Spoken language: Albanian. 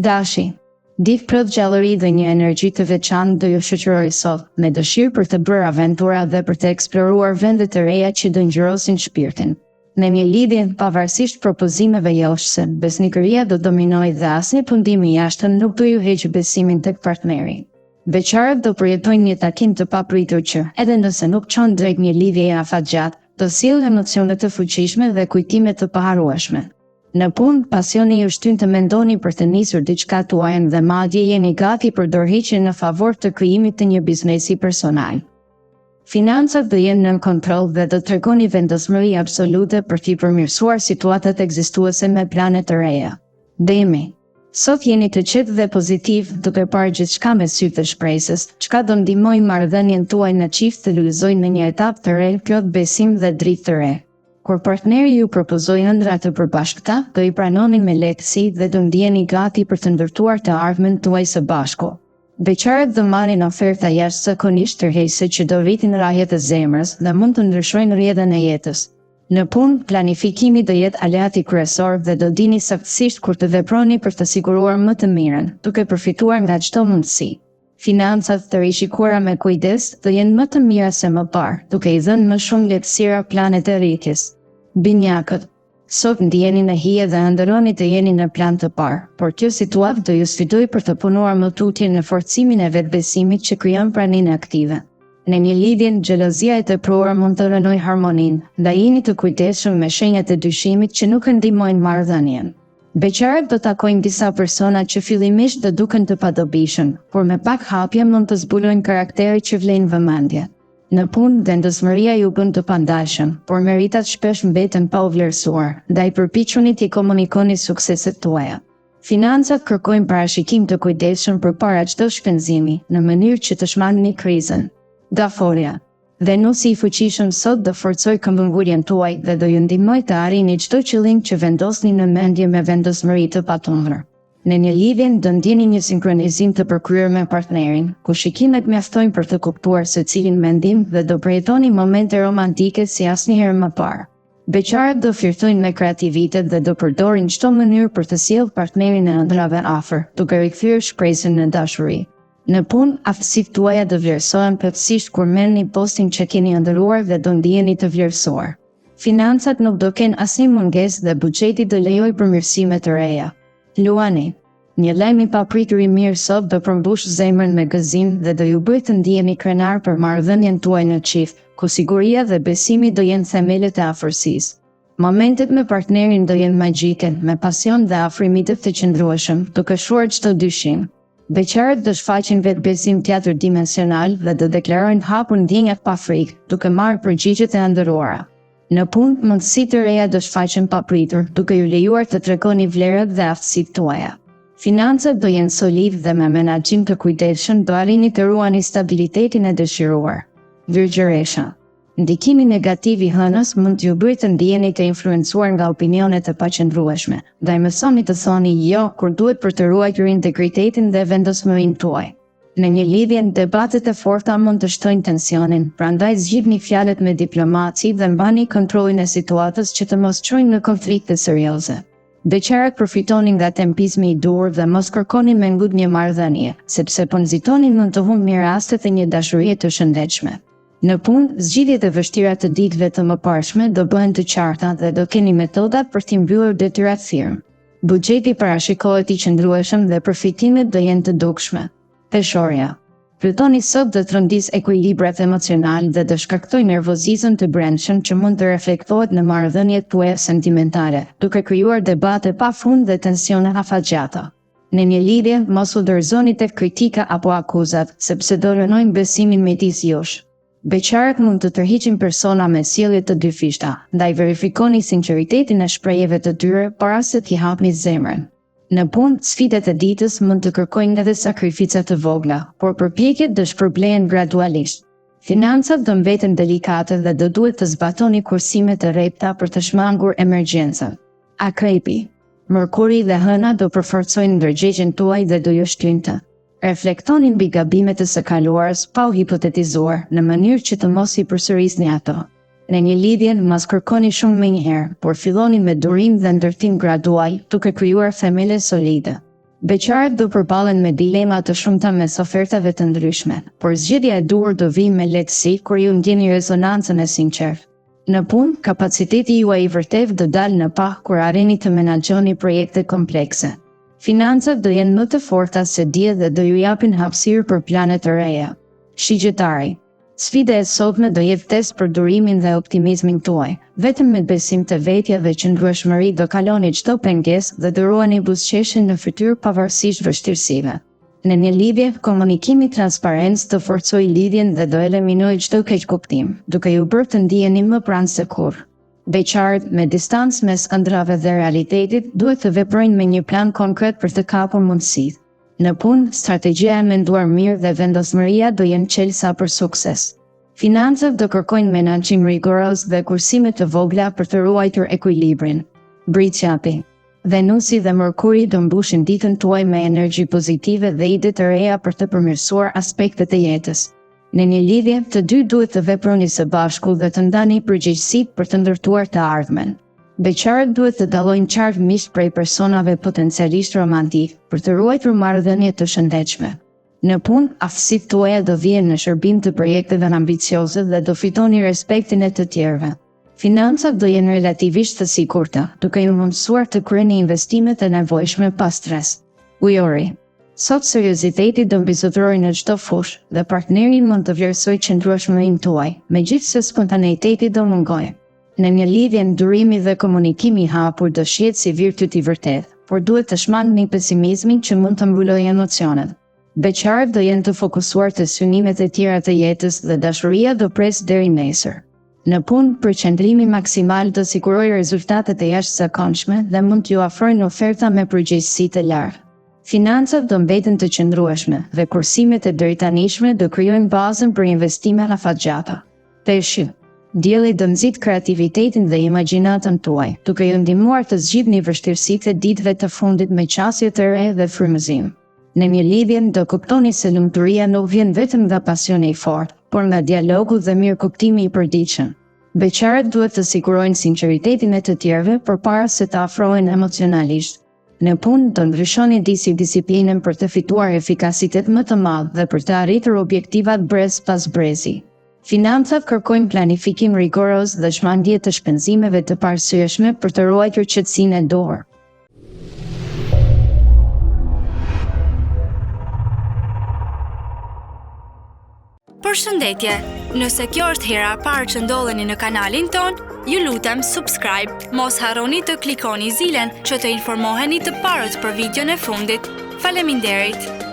Dashi, ditë plot gjallëri dhe një energji të veçantë do ju shoqëroj sot, me dëshirë për të bërë aventura dhe për të eksploruar vende të reja që do ngjyrosin shpirtin. Në një lidhje, pavarësisht propozimeve jashtëse, besnikëria do dominojë dhe asnjë pundim i jashtëm nuk do ju heqë besimin tek partneri. Beqarët do përjetojnë një takim të papritur që, edhe nëse nuk çon drejt një lidhjeje afatgjatë, do sjellë emocione të fuqishme dhe kujtime të paharrueshme. Në punë, pasioni ju shtyn të mendoni për të nisur diçka tuaj dhe madje jeni gati për dorëheqje në favor të krijimit të një biznesi personal. Financat do jenë nën kontroll dhe do tregoni vendosmëri absolute për t'i përmirësuar situatat ekzistuese me plane të reja. Demi. Sot jeni të qetë dhe pozitiv, duke parë gjithçka me sy të shpresës, çka do ndihmojë marrëdhënien tuaj në çift të lulëzojnë në një etapë të re, plot besim dhe dritë të re. Kur partneri ju propozoi ëndra të përbashkëta, do i pranoni me lehtësi dhe do ndjeni gati për të ndërtuar të ardhmen tuaj së bashku. Beqarët do marrin oferta jashtëzakonisht tërheqëse që do rritin rrahjet e zemrës dhe mund të ndryshojnë rrjedhën e jetës. Në punë, planifikimi do jetë aleati kryesor dhe do dini saktësisht kur të veproni për të siguruar më të mirën, duke përfituar nga çdo mundësi. Financat të rishikuara me kujdes do jenë më të mira se më parë, duke i dhënë më shumë lehtësira planet e rritjes. Binjakët. Sot ndjeni në hije dhe ëndërroni të jeni në plan të parë, por kjo situatë do ju sfidojë për të punuar më tutje në forcimin e vetbesimit që krijon praninë aktive. Në një lidhje, xhelozia e tepruar mund të rënojë harmoninë, ndaj jeni të kujdesshëm me shenjat e dyshimit që nuk ndihmojnë marrëdhënien. Beqarët do takojnë disa persona që fillimisht do duken të padobishëm, por me pak hapje mund të zbulojnë karaktere që vlejnë vëmendje. Në punë, vendosmëria ju bën të pandashëm, por meritat shpesh mbeten pa u vlerësuar, ndaj përpiquni t'i komunikoni sukseset tuaja. Financat kërkojnë parashikim të kujdesshëm përpara çdo shpenzimi, në mënyrë që të shmangni krizën. Daforia. Venusi i fuqishëm sot do forcojë këmbënguljen tuaj dhe do ju ndihmojë të arrini çdo qëllim që vendosni në mendje me vendosmëri të patundur. Në një lidhje do ndjeni një sinkronizim të përkryer me partnerin, ku shikimet mjaftojnë për të kuptuar se cilin mendim dhe do përjetoni momente romantike si asnjëherë më parë. Beqarët do flirtojnë me kreativitet dhe do përdorin çdo mënyrë për të sjellë partnerin e ëndrave afër, duke rikthyer shpresën në dashuri. Në punë, aftësitë tuaja do vlerësohen plotësisht kur merrni postin që keni ëndërruar dhe do ndiheni të vlerësuar. Financat nuk do kenë asnjë mungesë dhe buxheti do lejojë përmirësime të reja. Luani. Një lajm i papritur i mirë sot do përmbush zemrën me gëzim dhe do ju bëjë të ndiheni krenar për marrëdhënien tuaj në çift, ku siguria dhe besimi do jenë themelët e afërsisë. Momentet me partnerin do jenë magjike, me pasion dhe afrimi të qëndrueshëm, duke shruar çdo dyshim. Beqarët do shfaqin vetbesim teatër-dimensional dhe do deklarojnë hapur ndjenjat pa frikë, duke marrë përgjigjet e ëndërruara. Në punë, mundësitë të reja do shfaqen papritur, duke ju lejuar të tregoni vlerat dhe aftësitë tuaja. Financat do jenë solid dhe me menaxhim të kujdesshëm do arrini të ruani stabilitetin e dëshiruar. Virgjëresha. Ndikimi negativ i hënës mund t'ju bëjë të ndiheni të influencuar nga opinionet e paqëndrueshme, ndaj mësoni të thoni jo kur duhet për të ruajtur integritetin dhe vendosmërinë tuaj. Në një lidhje, debatet e forta mund të shtojnë tensionin, prandaj zgjidhni fjalët me diplomaci dhe mbani kontrollin e situatës që të mos çojnë në konflikte serioze. Beqarët përfitonin nga tempizmi i dur dhe mos kërkoni me ngut një marrëdhënie, sepse po nxitoni mund të humbni rastet e një dashurie të shëndetshme. Në punë, zgjidhjet e vështira të ditëve të mëparshme do bëhen të qarta dhe do keni metodat për t'i mbyllur detyrat firmë. Buxheti parashikohet i qëndrueshëm dhe përfitimet do jenë të dukshme. Peshorja. Plutoni sot do të rëndisë ekuilibrat emocional dhe do shkaktojë nervozizëm të brendshëm që mund të reflektohet në marrëdhëniet tuaja sentimentale, duke krijuar debate pafund dhe tensione afatgjata. Në një lidhje, mos u dorëzoni tek kritika apo akuzat, sepse do rënojnë besimin midis jush. Beqarët mund të tërhiqin persona me sjellje të dyfishta, ndaj verifikoni sinqeritetin e shprehjeve të tyre para se t'i hapni zemrën. Në punë, sfidat e ditës mund të kërkojnë edhe sakrifica të vogla, por përpjekjet do shpërblehen gradualisht. Financat do mbeten delikate dhe do duhet të zbatoni kursimet e rrepta për të shmangur emergjencën. Akrepi. Mërkuri dhe hëna do përforcojnë ndërgjegjen tuaj dhe do ju shtyjnë të reflektoni mbi gabimet e së kaluarës pa u hipotetizuar në mënyrë që të mos i përsërisni ato. Në një lidhje mos kërkoni shumë më njëherë, por filloni me durim dhe ndërtim gradual, duke krijuar themele solide. Beqarët do përballen me dilema të shumta mes ofertave të ndryshme, por zgjedhja e duhur do vijë me lehtësi kur ju ndjeni rezonancën e sinqertë. Në punë, kapaciteti juaj i vërtet do dalë në pah kur arrini të menaxhoni projekte komplekse. Financat do jenë më të forta se dje dhe do ju japin hapësirë për plane të reja. Shigjetari. Sfida e sotme do jetë test për durimin dhe optimizmin tuaj. Vetëm me besim të vetja dhe qëndrueshmëri do kaloni çdo pengesë dhe do ruani buzëqeshjen në fytyrë pavarësisht vështirësive. Në një lidhje, komunikimi transparencë do forcojë lidhjen dhe do eliminojë çdo keqkuptim, duke ju bërë të ndiheni më pranë se kurrë. Beqarët, me distancë mes ëndrave dhe realitetit, duhet të veprojnë me një plan konkret për të kapur mundësitë. Në punë, strategjia e menduar mirë dhe vendosmëria do jenë çelësa për sukses. Financat do kërkojnë menaxhim rigoroz dhe kursime të vogla për të ruajtur ekuilibrin. Briqapi. Venusi dhe Mërkuri do mbushin ditën tuaj me energji pozitive dhe ide të reja për të përmirësuar aspektet e jetës. Në një lidhje, të dy duhet të veproni së bashku dhe të ndani përgjegjësitë për të ndërtuar të ardhmen. Beqarët duhet të dallojnë qartë misht prej personave potencialisht romantik për të ruajtur marrëdhënie të shëndetshme. Në punë, aftësitë tuaja do vijnë në shërbim të projekteve ambicioze dhe do fitoni respektin e të tjerëve. Financat do jenë relativisht të sigurta, duke ju mundësuar të kryeni investimet e nevojshme pa stres. Ujori. Sot serioziteti do mbizotërojë në çdo fushë dhe partneri mund të vlerësojë qëndrueshmërinë tuaj, megjithëse spontaneiteti do mungojë. Në një lidhje, durimi dhe komunikimi i hapur do shihet si virtyt i vërtetë, por duhet të shmangni pesimizmin që mund të mbulojë emocionet. Beqarët do jenë të fokusuar te synimet e tjera të jetës dhe dashuria do presë deri nesër. Në punë, përqendrimi maksimal do sigurojë rezultate të jashtëzakonshme dhe mund t'ju ofrojnë oferta me përgjegjësi të lartë. Financat do mbeten të qëndrueshme dhe kursimet e drejtanishme do krijojnë bazën për investime afatgjata. Peshqi. Dielli do nxit kreativitetin dhe imagjinatën tuaj, duke ju ndihmuar të zgjidhni vështirësitë e ditëve të fundit me qasje të re dhe frymëzim. Në një lidhje do kuptoni se lumturia nuk vjen vetëm nga pasioni i fortë, por nga dialogu dhe mirëkuptimi i përditshëm. Beqarët duhet të sigurojnë sinqeritetin e të tjerëve përpara se të afrohen emocionalisht. Në punë do ndryshoni disiplinën për të fituar efikasitet më të madh dhe për të arritur objektivat brez pas brezi. Financat kërkojnë planifikim rigoroz dhe shmangje të shpenzimeve të parësyeshme për të ruajtur qetësinë e dorë. Përshëndetje, nëse kjo është hera e parë që ndodheni në kanalin ton, ju lutem subscribe, mos harroni të klikoni zilen që të informoheni të parët për videon e fundit. Faleminderit!